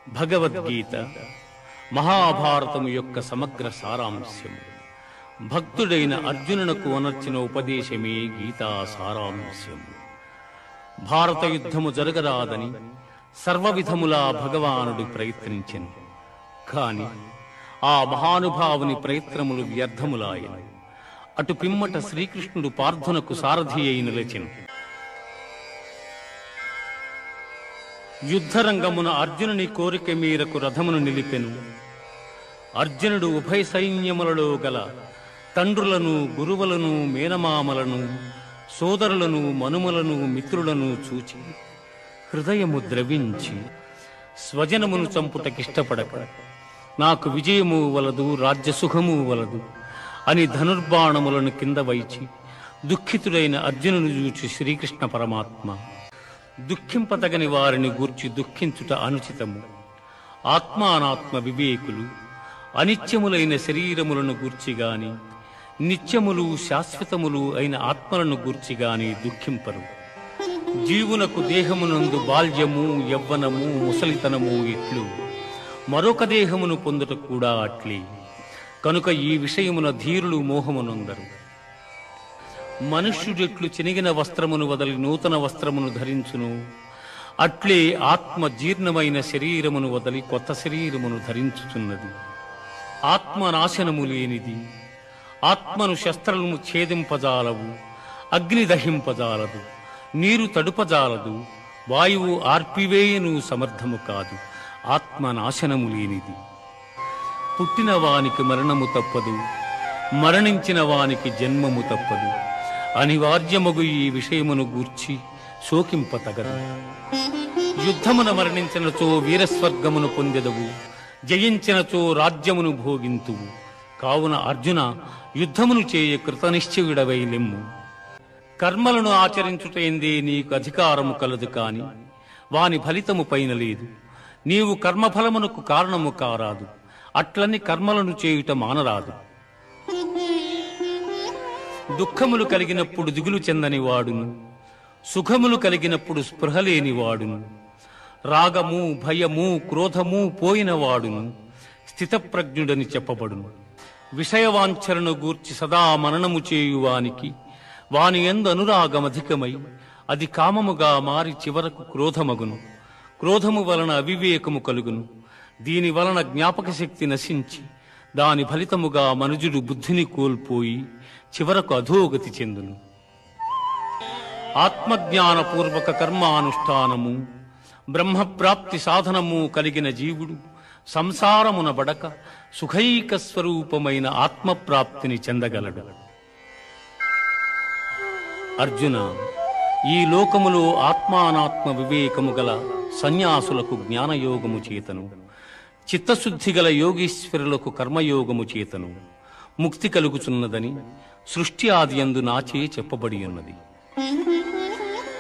భగవద్గీత మహాభారతము యొక్క సమగ్ర సారాంశము. భక్తుడైన అర్జునునకు అనర్చిన ఉపదేశమే గీతా సారాంశము. భారత యుద్ధము జరగరాదని సర్వవిధములా భగవానుడు ప్రయత్నించెను. కాని ఆ మహానుభావుని ప్రయత్నములు వ్యర్థములాయను. అటు పిమ్మట శ్రీకృష్ణుడు పార్థునకు సారథి అయి నిలిచెను. యుద్ధరంగమున అర్జునుని కోరిక మేరకు రథమును నిలిపెను. అర్జునుడు ఉభయ సైన్యములలో గల తండ్రులను, గురువులను, మేనమామలను, సోదరులను, మనుమలను, మిత్రులను చూచి హృదయము ద్రవించి స్వజనమును చంపుటకిష్టపడక నాకు విజయము వలదు, రాజ్యసుఖము వలదు అని ధనుర్బాణములను కింద వైచి దుఃఖితుడైన అర్జునుని చూచి శ్రీకృష్ణ పరమాత్మ, దుఃఖింపతగని వారిని గూర్చి దుఃఖించుట అనుచితము. ఆత్మానాత్మ వివేకులు అనిత్యములైన శరీరములను గూర్చిగాని, నిత్యములు శాశ్వతములు అయిన ఆత్మలను గూర్చిగాని దుఃఖింపరు. జీవునకు దేహమునందు బాల్యము, యవ్వనము, ముసలితనము ఇట్లు మరొక దేహమును పొందుట కూడా అట్లే. కనుక ఈ విషయమున ధీరులు మోహమునందరు. మనుష్యుడెట్లు చినిగిన వస్త్రమును వదలి నూతన వస్త్రమును ధరించును, అట్లే ఆత్మ జీర్ణమైన శరీరమును వదలి కొత్త శరీరమును ధరించుచున్నది. ఆత్మ నాశనము లేనిది. ఆత్మను శస్త్రము ఛేదింపజాలవు, అగ్ని దహింపజాలదు, నీరు తడుపజాలదు, వాయువు ఆర్పివేయను సమర్థము కాదు. ఆత్మ నాశనము లేనిది. పుట్టిన వానికి మరణము తప్పదు, మరణించిన వానికి జన్మము తప్పదు. అనివార్యమగు ఈ విషయమును గూర్చి శోకింపతగదు. యుద్ధమున మరణించినచో వీరస్వర్గమును పొందెదవు, జయించినచో రాజ్యమును భోగింతువు. కావున అర్జున, యుద్ధమును చేయ కృతనిశ్చయుడవై లెమ్ము. కర్మలను ఆచరించుటైందే నీకు అధికారము కలదు, కాని వాని ఫలితము పైన లేదు. నీవు కర్మఫలమునకు కారణము కారాదు, అట్లని కర్మలను చేయుట మానరాదు. దుఃఖములు కలిగినప్పుడు దిగులు చెందని వాడును, సుఖములు కలిగినప్పుడు స్పృహ లేని వాడును, రాగము, భయము, క్రోధము పోయిన వాడును స్థితప్రజ్ఞుడని చెప్పబడును. విషయవాంఛలను గూర్చి సదా మననము చేయువానికి వాని యందు అనురాగమధికమై అది కామముగా మారి చివరకు క్రోధమగును. క్రోధము వలన అవివేకము కలుగును. దీని వలన జ్ఞాపక శక్తి నశించి దాని ఫలితముగా మనుజుడు బుద్ధిని కోల్పోయి చివరకు అధోగతి చెందును. ఆత్మజ్ఞానపూర్వక కర్మానుష్ఠానము, బ్రహ్మప్రాప్తి సాధనము కలిగిన జీవుడు సంసారమున బడక సుఖైక స్వరూపమైన ఆత్మప్రాప్తిని చెందగలడు. అర్జున, ఈ లోకములో ఆత్మానాత్మ వివేకము గల సన్యాసులకు జ్ఞానయోగము చేతను, చిత్తశుద్ధి గల యోగీశ్వరులకు కర్మయోగము చేతను ముక్తి కలుగుచున్నదని సృష్టి ఆదియందు నాచే చెప్పబడి ఉన్నది.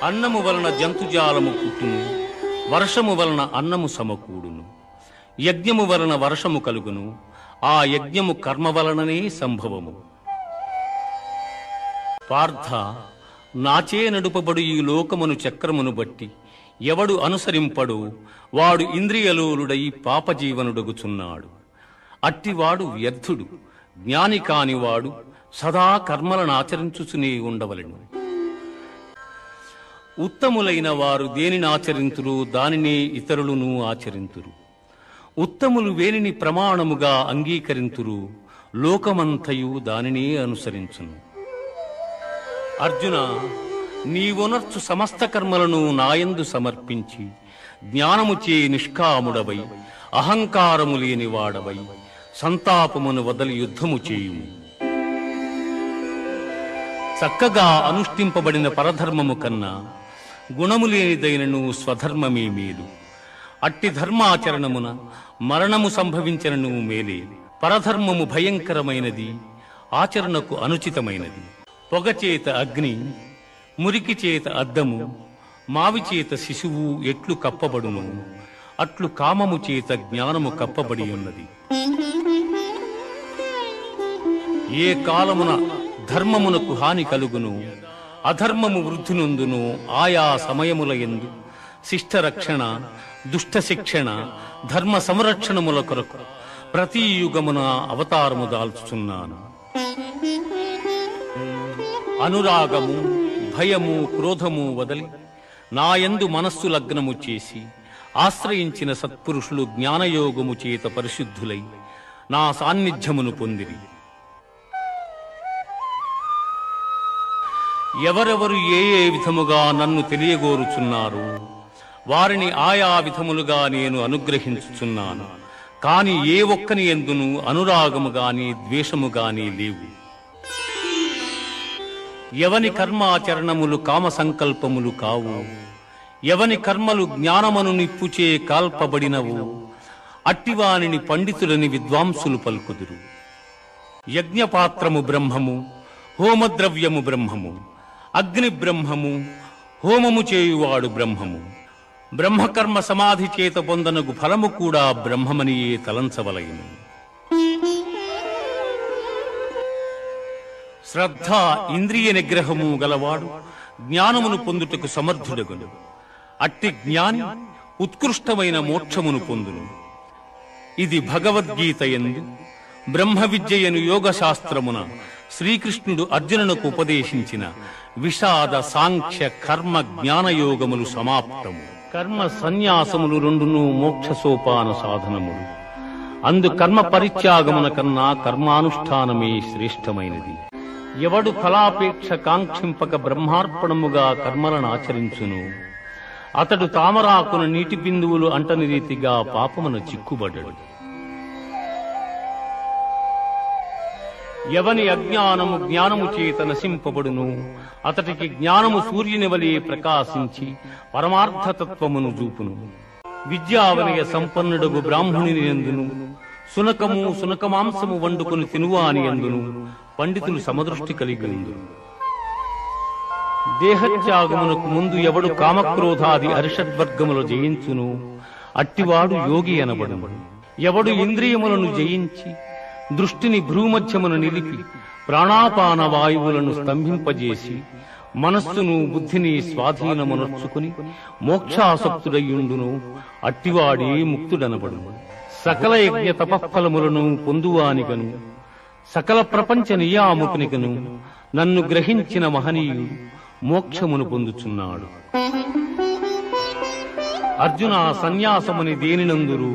అన్నము వలన జంతుజాలము పుట్టును, వర్షము వలన అన్నము సమకూడును, యజ్ఞము వలన వర్షము కలుగును, ఆ యజ్ఞము కర్మ వలననే సంభవము. పార్థ, నాచే నడుపబడు ఈ లోకమును చక్రమును బట్టి ఎవడు అనుసరింపడు వాడు ఇంద్రియలోలుడై పాపజీవనుడగుచున్నాడు. అట్టివాడు వ్యర్థుడు. జ్ఞాని కానివాడు సదా కర్మలను ఆచరించుచునే ఉండవలెను. ఉత్తములైన వారు దేనిని ఆచరింతురు, దానినే ఇతరులను ఆచరింతురు. ఉత్తములు వేనిని ప్రమాణముగా అంగీకరింతురు, లోకమంతయు దానినే అనుసరించును. అర్జున, నీవునర్చు సమస్త కర్మలను నాయందు సమర్పించి జ్ఞానముచే నిష్కాముడవై అహంకారము లేని వాడవై సంతాపమును వదలి యుద్ధము చేయుము. చక్కగా అనుష్ఠింపబడిన పరధర్మము కన్నా గుణము లేనిదైనను స్వధర్మమే మేలు. అట్టి ధర్మాచరణమున మరణము సంభవించనను మేలే. పరధర్మము భయంకరమైనది, ఆచరణకు అనుచితమైనది. పొగచేత అగ్ని, మురికి చేత అద్దము, మావి చేత శిశువు ఎట్లు కప్పబడును, అట్లు కామము చేత జ్ఞానము కప్పబడి ఉన్నది. ఏ కాలమున ధర్మమునకు హాని కలుగును, అధర్మము వృద్ధి నొందును, ఆయా సమయముల యందు శిష్టరక్షణ, దుష్ట శిక్షణ, ధర్మ సంరక్షణముల కొరకు ప్రతి యుగమున అవతారము దాల్చుచున్నాను. అనురాగము, భయము, క్రోధము వదలి నాయందు మనస్సు లగ్నము చేసి ఆశ్రయించిన సత్పురుషులు జ్ఞానయోగము చేత పరిశుద్ధులై నా సాన్నిధ్యమును పొందిరి. ఎవరెవరు ఏ ఏ విధముగా నన్ను తెలియగోరుచున్నారు వారిని ఆయా విధములుగా నేను అనుగ్రహించుచున్నాను. కాని ఏ ఒక్కని యందును అనురాగము గాని ద్వేషము గాని లేవు. ఎవని కర్మాచరణములు కామ సంకల్పములు కావు, ఎవని కర్మలు జ్ఞానమను నిప్పుచే కాల్పబడినవు, అట్టివానిని పండితులని విద్వాంసులు పలుకుదురు. యజ్ఞపాత్రము బ్రహ్మము, హోమద్రవ్యము బ్రహ్మము, అగ్ని బ్రహ్మము, హోమము చేయువాడు బ్రహ్మము. బ్రహ్మకర్మ సమాధి చేత పొందనగు ఫలము కూడా బ్రహ్మమనియే తలంచవలయును. శ్రద్ధ, ఇంద్రియ నిగ్రహము గలవాడు జ్ఞానమును పొందుటకు సమర్థుడగును. అట్టి జ్ఞాని ఉత్కృష్టమైన మోక్షమును పొందును. ఇది భగవద్గీత యందు బ్రహ్మ విద్యయను యోగ శాస్త్రమున శ్రీకృష్ణుడు అర్జునునకు ఉపదేశించిన విషాద, సాంఖ్య, కర్మ, జ్ఞానయోగములు సమాప్తము. కర్మ సన్యాసములు రెండును మోక్ష సోపాన సాధనములు. అందు కర్మ పరిత్యాగమున కన్నా కర్మానుష్ఠానమే శ్రేష్టమైనది. ఎవడు ఫలాపేక్ష కాంక్షింపక బ్రహ్మార్పణముగా కర్మలను ఆచరించును అతడు తామరాకున నీటి బిందువులు అంటని రీతిగా పాపమున చిక్కుబడ్డడు. ఎవని అజ్ఞానము జ్ఞానము చేత నశింపబడును అతడికి జ్ఞానము సూర్యుని వలె ప్రకాశించి పరమార్థతత్వమును చూపును. విద్యావనయ సంపన్నుడగు బ్రాహ్మణుని యందును సునకము, సునకమాంసము వండుకొని తినువాని యందును పండితులు సమదృష్టి కలిగి ఉండు. దేహత్యాగమునకు ముందు ఎవడు కామక్రోధాది అరిషడ్వర్గములు జయించును అట్టివాడు యోగి అనబడును. ఎవడు ఇంద్రియములను జయించి దృష్టిని భ్రూమధ్యమును నిలిపి ప్రాణాపాన వాయువులను స్తంభింపజేసి మనస్సును, బుద్ధిని స్వాధీనమునర్చుకుని మోక్షాసక్తుడయ్యుండును అట్టివాడే ముక్తుడనబడును. సకల యజ్ఞ తపఫలములను పొందువానిగను సకల ప్రపంచ నియామకునిగను నన్ను గ్రహించిన మహనీయుడు మోక్షమును పొందుచున్నాడు. అర్జున, సన్యాసమని దేనినందురు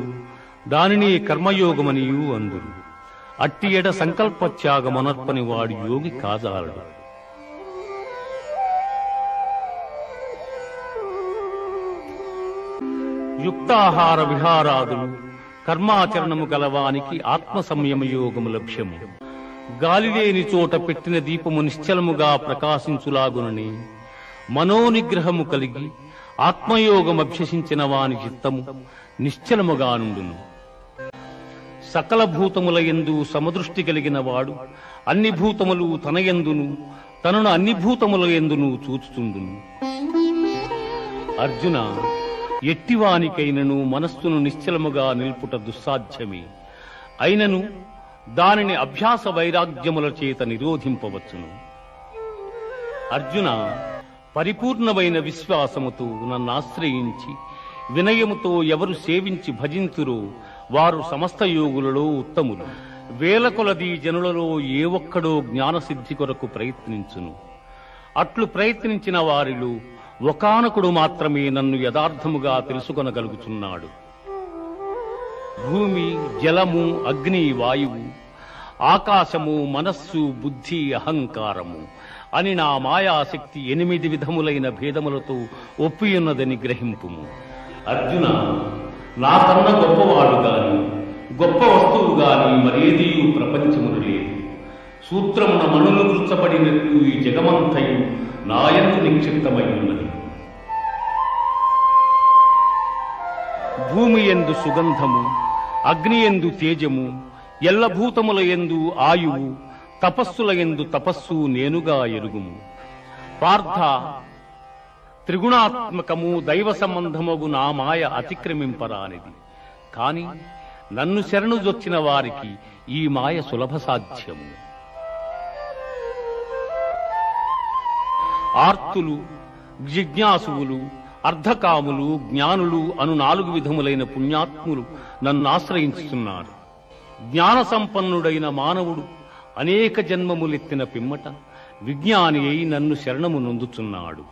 దానిని కర్మయోగమనియు అందురు. అట్టి ఎడ సంకల్పత్యాగమనర్పని వాడు యోగి కాజాలడు. యుక్తాహార విహారాదులు కర్మాచరణము గలవానికి ఆత్మ సంయమ యోగము లక్ష్యము. గాలిలేని చోట పెట్టిన దీపము నిశ్చలముగా ప్రకాశించులాగునని మనోనిగ్రహము కలిగి ఆత్మయోగమభ్యసించిన వాని చిత్తము నిశ్చలముగా నుండును. సకల భూతముల యందు సమదృష్టి కలిగిన వాడు అన్ని భూతములు తన యందును తనను అన్ని భూతముల యందును చూచుచుండును. అర్జున, ఎట్టివానికైనను మనస్సును నిశ్చలముగా నిల్పుట దుస్సాధ్యమే. అయినను దానిని అభ్యాస వైరాగ్యముల చేత నిరోధింపవచ్చును. అర్జున, పరిపూర్ణమైన విశ్వాసముతో నన్నాశ్రయించి వినయముతో ఎవరు సేవించి భజింతురో వారు సమస్త యోగులలో ఉత్తములు. వేల కొలది జనులలో ఏ ఒక్కడో జ్ఞానసిద్ధి కొరకు ప్రయత్నించును. అట్లు ప్రయత్నించిన వారిలో ఒకానకుడు మాత్రమే నన్ను యథార్థముగా తెలుసుకొనగలుగుచున్నాడు. భూమి, జలము, అగ్ని, వాయువు, ఆకాశము, మనస్సు, బుద్ధి, అహంకారము అని నా మాయాశక్తి 8 విధములైన భేదములతో ఒప్పియున్నదని గ్రహింపుము. అర్జున, నాకన్నా గొప్పవాడు గాని గొప్ప వస్తువు గాని మరేదియు ప్రపంచమును లేదు. సూత్రమున మనులు గుర్చబడినట్టు ఈ జగమంతయు నాయందు నిక్షిప్తమై ఉన్నది. భూమి యందు సుగంధము, అగ్ని యందు తేజము, ఎల్లభూతముల యందు ఆయువు, తపస్సుల యందు తపస్సు నేనుగా ఎరుగుము. పార్థ, త్రిగుణాత్మకము దైవ సంబంధమగు నా మాయ అతిక్రమింపరానిది. కాని నన్ను శరణుజొచ్చిన వారికి ఈ మాయ సులభ సాధ్యము. ఆర్తులు, జిజ్ఞాసువులు, అర్ధకాములు, జ్ఞానులు అను 4 విధములైన పుణ్యాత్ములు నన్ను ఆశ్రయించుతున్నారు. జ్ఞాన సంపన్నుడైన మానవుడు అనేక జన్మములెత్తిన పిమ్మట విజ్ఞాని అయి నన్ను శరణము నొందుచున్నాడు.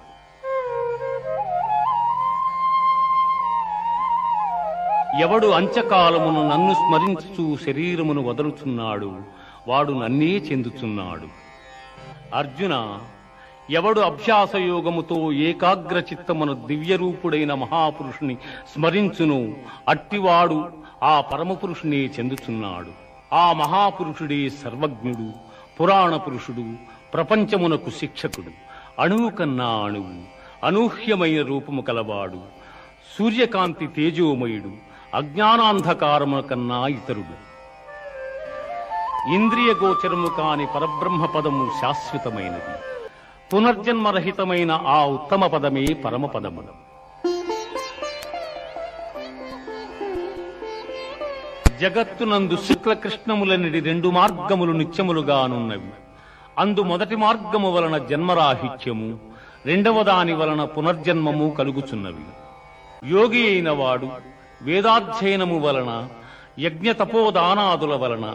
ఎవడు అంత్యకాలమును నన్ను స్మరించుచూ శరీరమును వదలుచున్నాడు వాడు నన్నే చెందుచున్నాడు. అర్జున, ఎవడు అభ్యాసయోగముతో ఏకాగ్ర చిత్తమును దివ్యరూపుడైన మహాపురుషుని స్మరించును అట్టివాడు ఆ పరమపురుషునే చెందుచున్నాడు. ఆ మహాపురుషుడే సర్వజ్ఞుడు, పురాణ పురుషుడు, ప్రపంచమునకు శిక్షకుడు, అణువు కన్నా అణువు, అనూహ్యమైన రూపము కలవాడు, సూర్యకాంతి తేజోమయుడు, అజ్ఞానాంధకారము కన్నా ఇతరుడు. ఇంద్రియ గోచరము కాని పరబ్రహ్మ పదము శాశ్వతమైనది. పునర్జన్మరహితమైన ఆ ఉత్తమ పదమే పరమపదము. జగత్తునందు శుక్లకృష్ణములనిడి 2 మార్గములు నిత్యములుగానున్నవి. అందు మొదటి మార్గము వలన జన్మరాహిత్యము, రెండవ దాని వలన పునర్జన్మము కలుగుచున్నవి. యోగి అయిన వాడు వేదాధ్యయనము వలన, యజ్ఞ తపోదానాదుల వలన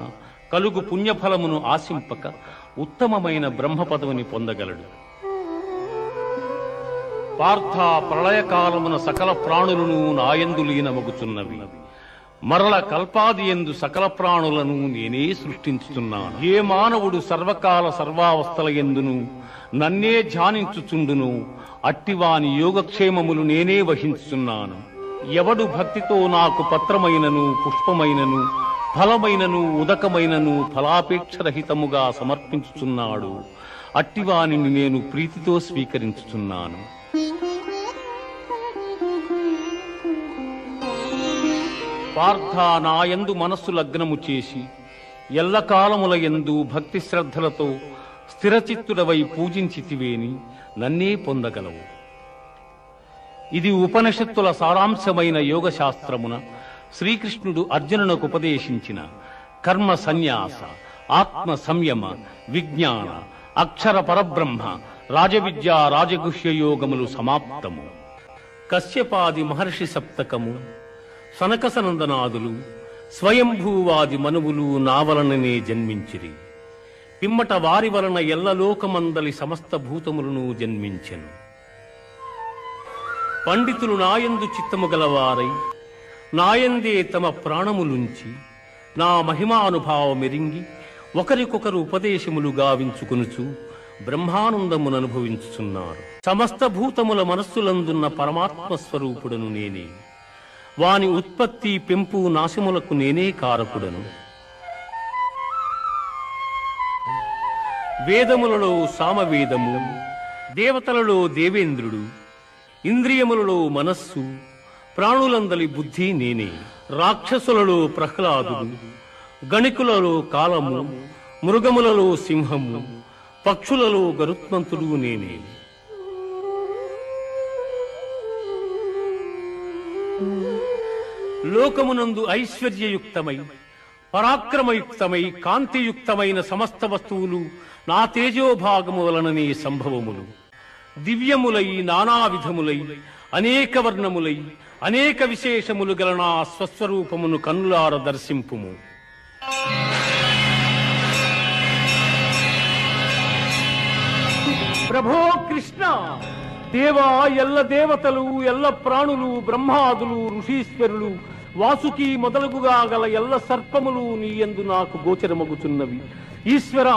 కలుగు పుణ్యఫలమును ఆశింపక ఉత్తమమైన బ్రహ్మపదవిని పొందగలడు. పార్థ, ప్రళయకాలమున సకల ప్రాణులను నాయందు లీనమగుచున్నవి. మరల కల్పాదియందు సకల ప్రాణులను నేనే సృష్టించుతున్నాను. ఏ మానవుడు సర్వకాల సర్వావస్థల యందును నన్నే ధ్యానించుచుండును అట్టివాని యోగక్షేమములు నేనే వహించుచున్నాను. ఎవడు భక్తితో నాకు పత్రమైనను, పుష్పమైనను, ఫలమైనను, ఉదకమైనను ఫలాపేక్షరహితముగా సమర్పించుచున్నాడు అట్టివానిని నేను ప్రీతితో స్వీకరించుచున్నాను. పార్థ, నాయందు మనస్సు లగ్నము చేసి ఎల్లకాలముల యందు భక్తి శ్రద్ధలతో స్థిరచిత్తుడవై పూజించితివేని నన్నే పొందగలవు. ఇది ఉపనిషత్తుల సారాంశమైన యోగ శాస్త్రమున శ్రీకృష్ణుడు అర్జునునకు ఉపదేశించిన కర్మ సన్యాస, ఆత్మ సంయమ, విజ్ఞాన, అక్షర పరబ్రహ్మ, రాజవిద్య, రాజగుహ్య యోగములు సమాప్తము. కశ్యపాది మహర్షి సప్తకము, సనకసనందనాదులు, స్వయంభూవాది మనువులు నా వలననే జన్మించిరి. పిమ్మట వారి వలన ఎల్లలోకమందలి సమస్త భూతములను జన్మించెను. పండితులు నాయందు చిత్తము గలవారై నాయందే తమ ప్రాణములుంచి నా మహిమానుభావమెరింగి ఒకరికొకరు ఉపదేశములు గావించుకొనుచు బ్రహ్మానందమును అనుభవించుచున్నారు. సమస్త భూతముల మనస్సులందున్న పరమాత్మ స్వరూపుడను నేనే. వాని ఉత్పత్తి, పెంపు, నాశములకు నేనే కారకుడను. వేదములలో సామవేదము, దేవతలలో దేవేంద్రుడు, ఇంద్రియములలో మనస్సు, ప్రాణులందలి బుద్ధి నేనే. రాక్షసులలో ప్రహ్లాదుడు, గణికులలో కాలము, మృగములలో సింహము, పక్షులలో గరుత్మంతుడు నేనే. లోకమునందు ఐశ్వర్యయుక్తమై, పరాక్రమయుక్తమై, కాంతియుక్తమైన సమస్త వస్తువులు నా తేజోభాగము వలననే సంభవములు. దివ్యములై, నానావిధములై, అనేక వర్ణములై, అనేక విశేషములు గల నా స్వస్వరూపమును కన్నులార దర్శింపుము. ప్రభో కృష్ణ, దేవా, ఎల్ల దేవతలు, ఎల్ల ప్రాణులు, బ్రహ్మాదులు, ఋషీశ్వరులు, వాసుకి మొదలుగుగా గల ఎల్ల సర్పములు నీ యందు నాకు గోచరమగుచున్నవి. ఈశ్వర,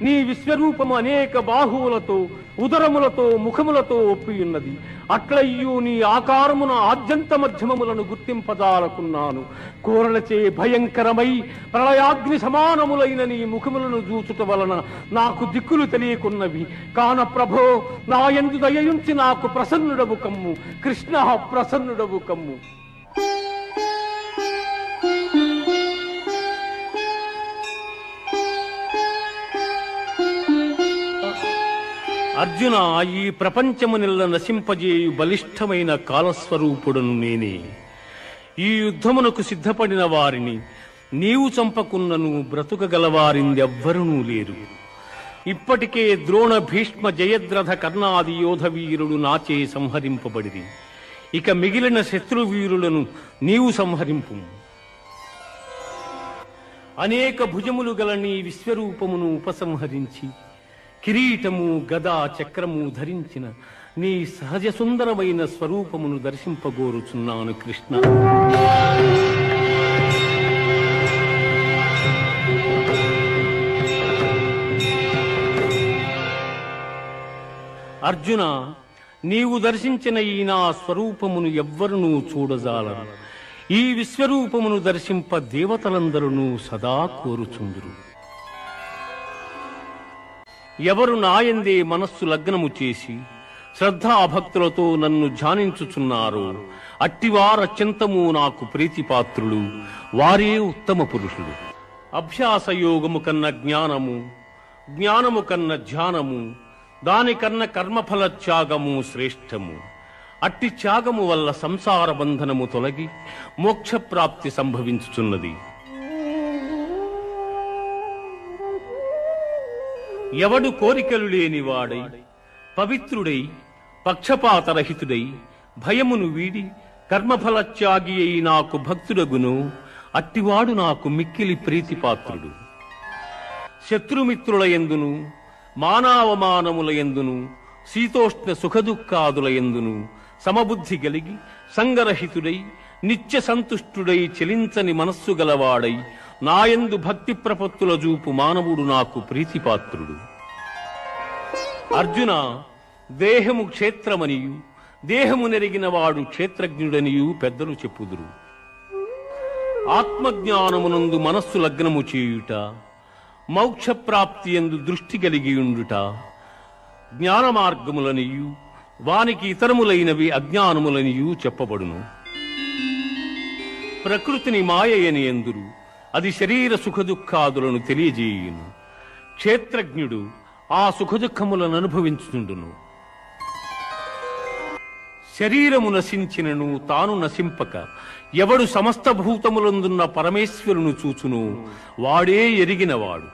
నీ విశ్వరూపము అనేక బాహువులతో, ఉదరములతో, ముఖములతో ఒప్పియున్నది. అట్లయ్యూ నీ ఆకారమున ఆద్యంత మధ్యమములను గుర్తింపజాలకున్నాను. కోరలచే భయంకరమై ప్రళయాగ్ని సమానములైన నీ ముఖములను చూచుట వలన నాకు దిక్కులు తెలియకున్నవి. కాన ప్రభో, నా యందు దయయుంచి నాకు ప్రసన్నుడవు కమ్ము. కృష్ణ, ప్రసన్నుడవు కమ్ము. అర్జున, ఈ ప్రపంచమునిల్ల నశింపజేయు బలిష్టమైన కాలస్వరూపుడను నేనే. ఈ యుద్ధమునకు సిద్ధపడిన వారిని నీవు చంపకున్నను బ్రతుకగలవారిందెవ్వరునూ లేరు. ఇప్పటికే ద్రోణ, భీష్మ, జయద్రథ, కర్ణాది యోధ వీరుడు నాచే సంహరింపబడిరి. ఇక మిగిలిన శత్రువీరులను నీవు సంహరింపు. అనేక భుజములు గల నీ విశ్వరూపమును ఉపసంహరించి కిరీటము గదా చక్రము ధరించిన నీ సహజ సుందరమైన స్వరూపమును దర్శింపగోరుచున్నాను కృష్ణ. అర్జున, నీవు దర్శించిన ఈ నా స్వరూపమును ఎవ్వరునూ చూడజాలరు. ఈ విశ్వరూపమును దర్శింప దేవతలందరూ సదా కోరుచుందురు. ఎవరు నాయందే మనస్సు లగ్నము చేసి శ్రద్ధాభక్తులతో నన్ను ధ్యానించుచున్నారో అట్టివారత్యంతము నాకు ప్రీతిపాత్రులు, వారే ఉత్తమ పురుషులు. అభ్యాసయోగము కన్న జ్ఞానము, జ్ఞానము కన్న ధ్యానము, దానికన్న కర్మఫల త్యాగము శ్రేష్టము. అట్టి త్యాగము వల్ల సంసార బంధనము తొలగి మోక్షప్రాప్తి సంభవించుచున్నది. ఎవడు కోరికలు లేనివాడై పవిత్రుడై పక్షపాతరహితుడై భయమును వీడి కర్మఫల త్యాగి అయి నాకు భక్తుడగును, అట్టివాడు నాకు మిక్కిలి ప్రీతిపాత్రుడు. శత్రుమిత్రుల యందును మానావమానముల యందును శీతోష్ణ సుఖదుఃఖాదుల యందును సమబుద్ధి గలిగి సంగరహితుడై నిత్య సంతుష్టుడై చెలించని మనస్సు గలవాడై నాయందు భక్తి ప్రపత్తుల చూపు మానవుడు నాకు ప్రీతిపాత్రుడు. అర్జున, దేహము క్షేత్రమనియు దేహము నెరిగిన వాడు క్షేత్రజ్ఞుడనియు పెద్దలు చెప్పుదురు. ఆత్మజ్ఞానమునందు మనస్సు లగ్నము చేయుట, మోక్షప్రాప్తి యందు దృష్టి కలిగియుండుట జ్ఞాన మార్గములనియు వానికి ఇతరములైనవి అజ్ఞానములనియు చెప్పబడును. ప్రకృతిని మాయయని ఎందురు, అది శరీర సుఖదుఖాదులను తెలియజేయును. క్షేత్రజ్ఞుడు ఆ సుఖదుఖములను అనుభవించుండును. శరీరము నశించినను తాను నశింపక ఎవడు సమస్త భూతములందున్న పరమేశ్వరును చూచును, వాడే ఎరిగినవాడు.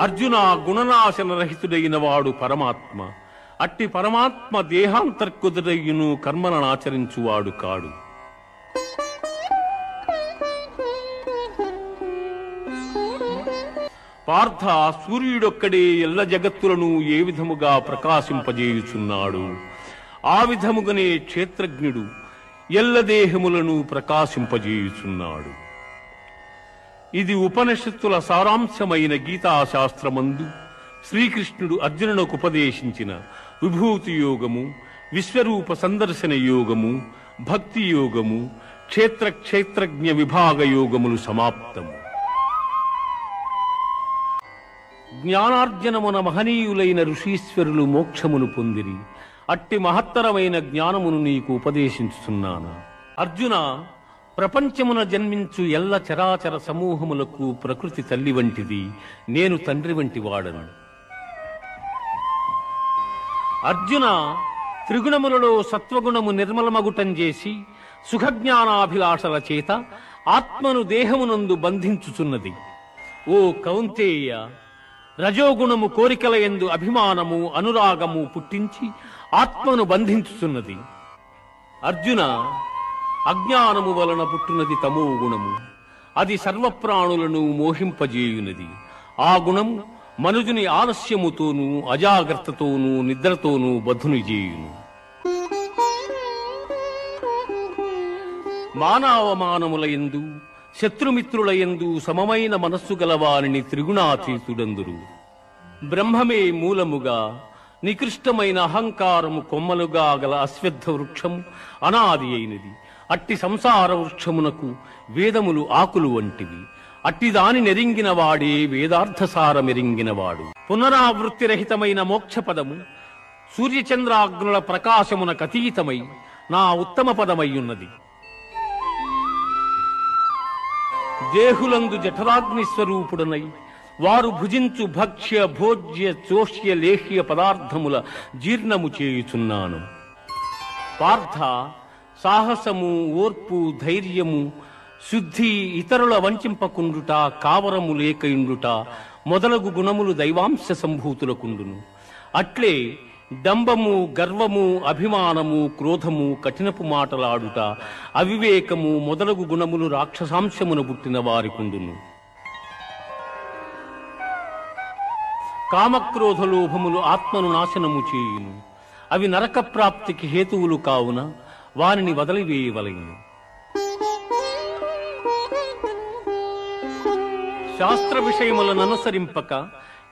అర్జున, గుణనాశనరహితుడైన వాడు పరమాత్మ. అట్టి పరమాత్మ దేహాంతర్కుదుడయ్యును కర్మలను ఆచరించువాడు కాడు. పార్థ, సూర్యుడొక్కడే ఎల్ల జగత్తులను ఏ విధముగా ప్రకాశింపజేయుచున్నాడు, ఆ విధముగానే క్షేత్రజ్ఞుడు ఎల్ల దేహములను ప్రకాశింపజేయుచున్నాడు. ఇది ఉపనిషత్తుల సారాంశమైన గీతాశాస్త్రమందు శ్రీకృష్ణుడు అర్జునునకు ఉపదేశించిన విభూతి యోగము, విశ్వరూప సందర్శన యోగము, భక్తి యోగము, క్షేత్రజ్ఞ విభాగ యోగములు సమాప్తము. జ్ఞానార్జనమున మహనీయులైన ఋషీశ్వరులు మోక్షమును పొందిరి. అట్టి మహత్తరమైన జ్ఞానమును నీకు ఉపదేశించుతున్నాను. అర్జున, ప్రపంచమున జన్మించు ఎల్ల చరాచర సమూహములకు ప్రకృతి తల్లి వంటిది, నేను తండ్రి వంటి వాడను. అర్జున, త్రిగుణములలో సత్వగుణము నిర్మలమగుటం చేసి సుఖజ్ఞానాభిలాషల చేత ఆత్మను దేహమునందు బంధించుచున్నది. ఓ కౌంతేయ, రజోగుణము కోరికల యందు అభిమానము అనురాగము పుట్టించి ఆత్మను బంధించుచున్నది. అర్జున, అజ్ఞానము వలన పుట్టున్నది తమో గుణము. అది సర్వప్రాణులను మోహింపజేయునది. ఆ గుణము మనుజుని ఆలస్యముతోనూ అజాగ్రత్తతోనూ నిద్రతోనూ బద్ధుని చేయును. మానవమానములయందు శత్రుమిత్రులయందు సమమైన మనస్సు గలవారిని త్రిగుణాతీతుడందురు. బ్రహ్మమే మూలముగా నికృష్టమైన అహంకారము కొమ్మలుగా గల అశ్వత్థ వృక్షము అనాది అయినది. అట్టి సంసార వృక్షమునకు వేదములు ఆకులు వంటివి. అట్టి దాని నెరింగిన వాడే వేదార్థసారమెరింగినవాడు. పునరావృత్తిరహితమైన మోక్షపదము సూర్యచంద్రాగ్నుల ప్రకాశమునకతీతమై నా ఉత్తమ పదమయ్యున్నది. దేహులందు జఠరాగ్ని స్వరూపుడనై వారు భుజించు భక్ష్య భోజ్య చోష్య లేహ్య పదార్థముల జీర్ణము చేయుచున్నాను. పార్థ, సాహసము, ఓర్పు, ధైర్యము, శుద్ధి, ఇతరుల వంచింపకుండుట, కావరము లేకయుండుట మొదలగు గుణములు దైవాంశ సంభూతులకుండును. అట్లే డంబము, గర్వము, అభిమానము, క్రోధము, కఠినపు మాటలాడుట, అవివేకము మొదలగు గుణములు రాక్షసాంశమున పుట్టిన వారికుండును. కామక్రోధ లోభములు ఆత్మను నాశనము చేయును. అవి నరక ప్రాప్తికి హేతువులు కావున వారిని వదిలివేయవలెను. శాస్త్ర విషయములను అనుసరింపక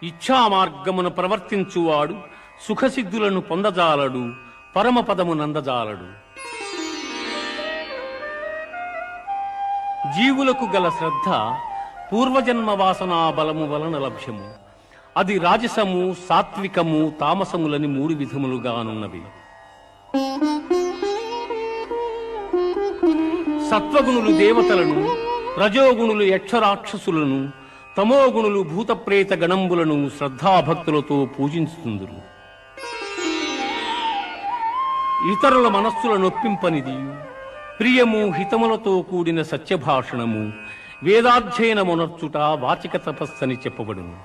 ఇచ్ఛా మార్గమును ప్రవర్తించువాడు సుఖసిద్ధులను పొందజాలడు, పరమపదము నందజాలడు. జీవులకు గల శ్రద్ధ పూర్వజన్మ వాసనా బలము వలన లభ్యము. అది రాజసము, సాత్వికము, తామసములని 3 విధములుగానున్నవి. సత్వగుణులు దేవతలను, రజోగుణులు యక్షరాక్షసులను, తమోగుణులు భూతప్రేత గణంబులను శ్రద్ధాభక్తులతో పూజించుతుందురు. ఇతరుల మనస్సుల నొప్పింపనిది ప్రియము, హితములతో కూడిన సత్యభాషణము, వేదాధ్యయనమునర్చుట వాచిక తపస్సని చెప్పబడును.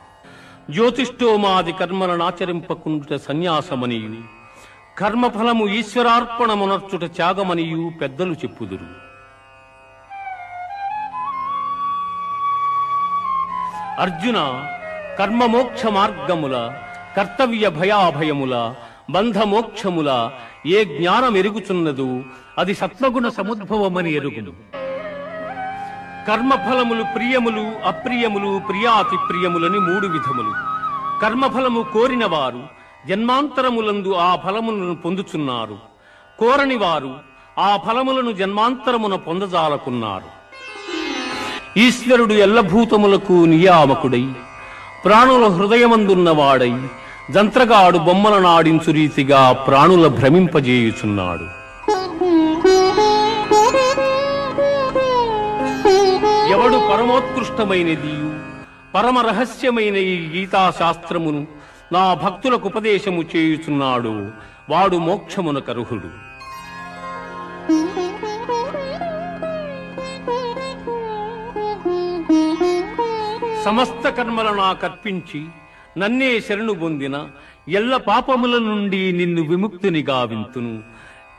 జ్యోతిష్ఠోమాది కర్మలనాచరింపకుండుట సన్యాసమనియు, కర్మఫలము ఈశ్వరార్పణమునర్చుట త్యాగమనియు పెద్దలు చెప్పుదురు. అర్జున, కర్మమోక్ష మార్గముల, కర్తవ్య భయాభయముల, బంధమోక్షముల ఏ జ్ఞానం ఎరుగుచున్నదో అది సత్వగుణ సముద్భవమని ఎరుగును. కర్మఫలములు ప్రియములు, అప్రియములు, ప్రియాతి ప్రియములని 3 విధములు. కర్మఫలము కోరిన వారు జన్మాంతరములందు ఆ ఫలములను పొందుచున్నారు. కోరని వారు ఆ ఫలములను జన్మాంతరమున పొందజాలకున్నారు. ఈశ్వరుడు ఎల్లభూతములకు నియామకుడై, ప్రాణుల హృదయమందున్నవాడై, జంత్రగాడు బొమ్మలనాడించు రీతిగా ప్రాణుల భ్రమింపజేయుచున్నాడు. ఎవడు పరమోత్కృష్టమైనది, పరమ రహస్యమైన ఈ గీతాశాస్త్రమును నా భక్తులకు ఉపదేశము చేయుచున్నాడు, వాడు మోక్షమునకర్హుడు. సమస్త కర్మల నాకర్పించి నన్నే శరణు పొందిన ఎల్ల పాపముల నుండి నిన్ను విముక్తిని గావింతును,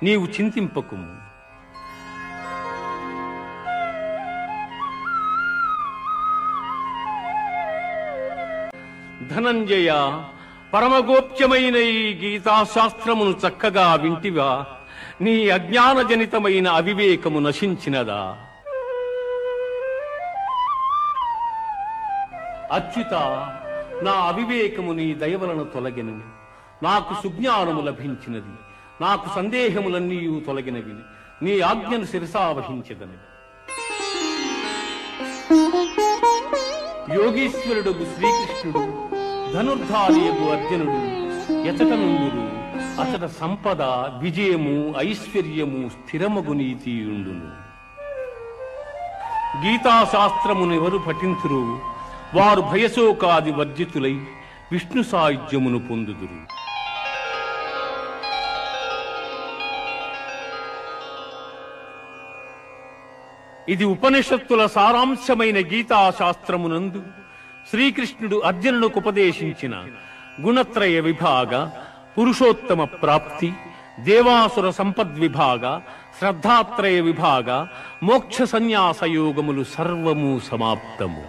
నీవు చింతింపకుము. ధనంజయ, పరమగోప్యమైన ఈ గీతాశాస్త్రమును చక్కగా వింటివా? నీ అజ్ఞానజనితమైన అవివేకము నశించినదా? అచ్యుత, నా అవివేకము నీ దయవలన తొలగెను. నాకు సుజ్ఞానము లభించినది. నాకు సందేహములన్నీ తొలగినవి. నీ ఆజ్ఞను శిరసావహించెదను. యోగీశ్వరుడు శ్రీకృష్ణుడు, ధనుర్ధారియగు అర్జునుడు ఎతట నుండురు. అతడ సంపద, విజయము, ఐశ్వర్యము, స్థిరమగు నీతియుండును. గీతాశాస్త్రమునెవరు పఠింతురు వారు భయశోకాది వర్జితులై విష్ణు సాయుధ్యమును పొందుదురు. ఇది ఉపనిషత్తుల సారాంశమైన గీతాశాస్త్రమునందు శ్రీకృష్ణుడు అర్జునునికి ఉపదేశించిన గుణత్రయ విభాగ, పురుషోత్తమ ప్రాప్తి, దేవాసుర సంపద్విభాగ, శ్రద్ధాత్రయ విభాగ, మోక్ష సన్యాసయోగములు సర్వము సమాప్తము.